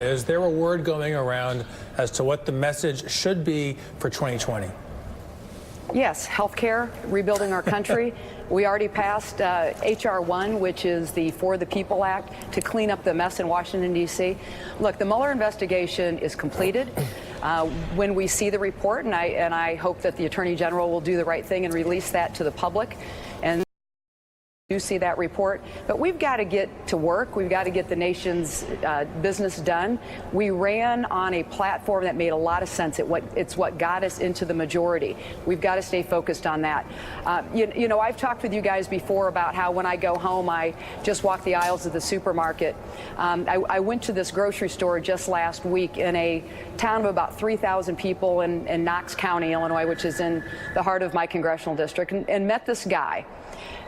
Is there a word going around as to what the message should be for 2020? Yes, healthcare, rebuilding our country. We already passed H.R. 1, which is the For the People Act, to clean up the mess in Washington, D.C. Look, the Mueller investigation is completed. When we see the report, and I hope that the Attorney General will do the right thing and release that to the public, and do see that report, but we've got to get to work. We've got to get the nation's business done. We ran on a platform that made a lot of sense. It's what got us into the majority. We've got to stay focused on that. You know, I've talked with you guys before about how when I go home, I just walk the aisles of the supermarket. I went to this grocery store just last week in a town of about 3,000 people in Knox County, Illinois, which is in the heart of my congressional district, and met this guy.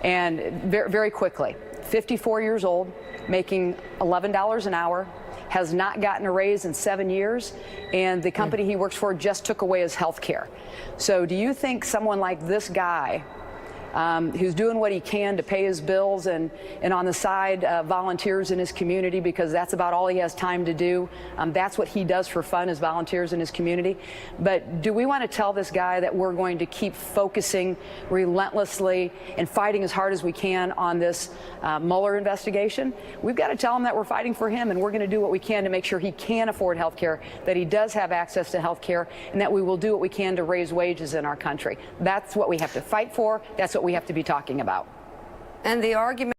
And very quickly, 54 years old, making $11 an hour, has not gotten a raise in 7 years, and the company he works for just took away his health care. So do you think someone like this guy, who's doing what he can to pay his bills and on the side volunteers in his community, because that's about all he has time to do. That's what he does for fun, is volunteers in his community. But do we want to tell this guy that we're going to keep focusing relentlessly and fighting as hard as we can on this Mueller investigation? We've got to tell him that we're fighting for him, and we're going to do what we can to make sure he can afford health care, that he does have access to health care, and that we will do what we can to raise wages in our country. That's what we have to fight for. That's what we have to be talking about. And the argument